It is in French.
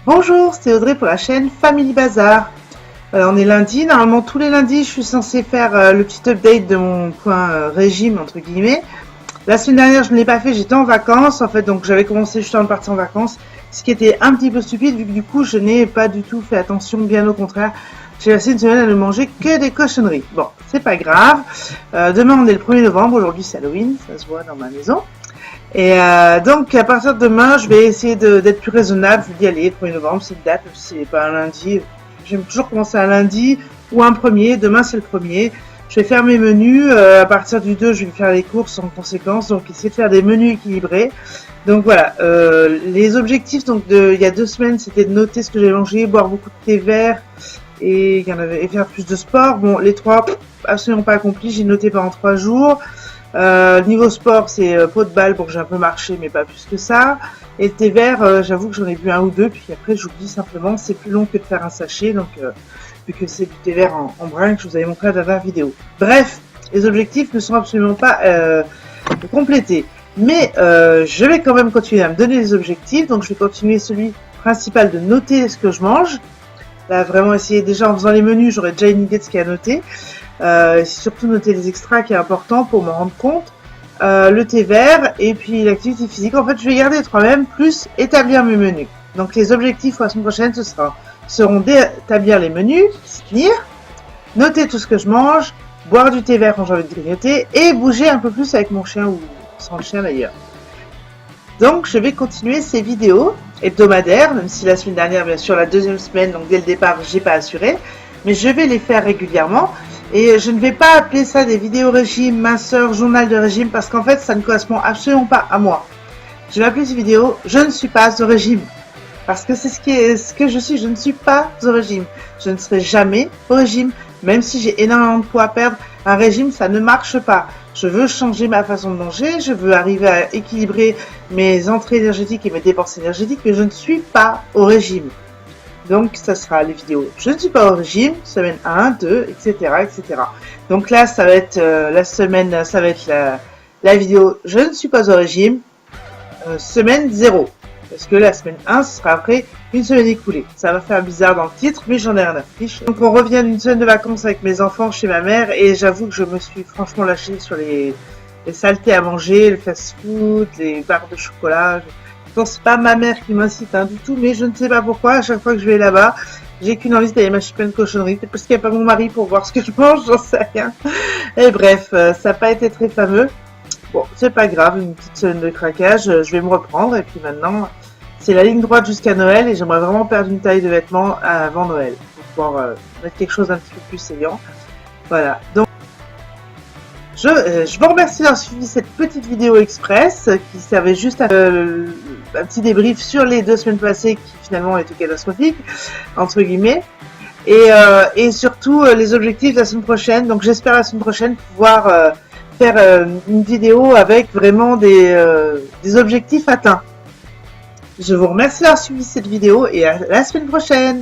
Bonjour, c'est Audrey pour la chaîne Family Bazar. On est lundi, normalement tous les lundis je suis censée faire le petit update de mon point régime entre guillemets. La semaine dernière je ne l'ai pas fait, j'étais en vacances en fait, donc j'avais commencé juste avant de partir en vacances, ce qui était un petit peu stupide vu que du coup je n'ai pas du tout fait attention, bien au contraire. J'ai passé une semaine à ne manger que des cochonneries. Bon, c'est pas grave. Demain on est le 1er novembre, aujourd'hui c'est Halloween, ça se voit dans ma maison. Et donc à partir de demain, je vais essayer d'être plus raisonnable. Je vous dis, allez, le 1er novembre, c'est une date, même si c'est pas un lundi. J'aime toujours commencer un lundi ou un premier. Demain, c'est le premier. Je vais faire mes menus. À partir du 2, je vais faire les courses en conséquence. Donc, essayer de faire des menus équilibrés. Donc voilà, les objectifs donc il y a 2 semaines, c'était de noter ce que j'ai mangé, boire beaucoup de thé vert et faire plus de sport. Bon, les 3, absolument pas accomplis. J'ai noté pendant 3 jours. Niveau sport, c'est pot de balle, bon j'ai un peu marché mais pas plus que ça. Et le thé vert, j'avoue que j'en ai bu 1 ou 2, puis après j'oublie simplement, c'est plus long que de faire un sachet, donc vu que c'est du thé vert en brun que je vous avais montré à la dernière vidéo. Bref, les objectifs ne sont absolument pas complétés. Mais je vais quand même continuer à me donner les objectifs, donc je vais continuer celui principal de noter ce que je mange. Là vraiment essayer déjà en faisant les menus, j'aurai déjà une idée de ce qu'il y a à noter. Surtout noter les extras qui est important pour m'en rendre compte, le thé vert et puis l'activité physique. En fait je vais garder les 3 mêmes plus établir mes menus. Donc les objectifs pour la semaine prochaine seront d'établir les menus, s'y tenir, noter tout ce que je mange, boire du thé vert quand j'ai envie de grignoter et bouger un peu plus avec mon chien ou sans le chien d'ailleurs. Donc je vais continuer ces vidéos hebdomadaires, même si la semaine dernière bien sûr la 2e semaine, donc dès le départ j'ai pas assuré, mais je vais les faire régulièrement. Et je ne vais pas appeler ça des vidéos régime, minceur, journal de régime, parce qu'en fait, ça ne correspond absolument pas à moi. Je vais appeler ces vidéos « Je ne suis pas au régime ». Parce que c'est ce que je suis, je ne suis pas au régime. Je ne serai jamais au régime, même si j'ai énormément de poids à perdre. Un régime, ça ne marche pas. Je veux changer ma façon de manger, je veux arriver à équilibrer mes entrées énergétiques et mes dépenses énergétiques, mais je ne suis pas au régime. Donc, ça sera les vidéos. Je ne suis pas au régime, semaine 1, 2, etc., etc. Donc là, ça va être la semaine, ça va être la vidéo je ne suis pas au régime, semaine 0. Parce que la semaine 1, ce sera après une semaine écoulée. Ça va faire bizarre dans le titre, mais j'en ai rien à fiche. Donc, on revient d'une semaine de vacances avec mes enfants chez ma mère et j'avoue que je me suis franchement lâchée sur les saletés à manger, le fast-food, les barres de chocolat. C'est pas ma mère qui m'incite du tout, mais je ne sais pas pourquoi, à chaque fois que je vais là-bas, j'ai qu'une envie d'aller m'acheter plein de cochonneries. Peut-être parce qu'il n'y a pas mon mari pour voir ce que je mange, j'en sais rien. Et bref, ça n'a pas été très fameux. Bon, c'est pas grave, une petite semaine de craquage, je vais me reprendre. Et puis maintenant, c'est la ligne droite jusqu'à Noël et j'aimerais vraiment perdre une taille de vêtements avant Noël pour pouvoir mettre quelque chose d'un petit peu plus saillant. Voilà, donc je vous remercie d'avoir suivi cette petite vidéo express qui servait juste à un petit débrief sur les 2 semaines passées qui finalement étaient catastrophiques, entre guillemets, et surtout les objectifs de la semaine prochaine. Donc j'espère la semaine prochaine pouvoir faire une vidéo avec vraiment des objectifs atteints. Je vous remercie d'avoir suivi cette vidéo et à la semaine prochaine.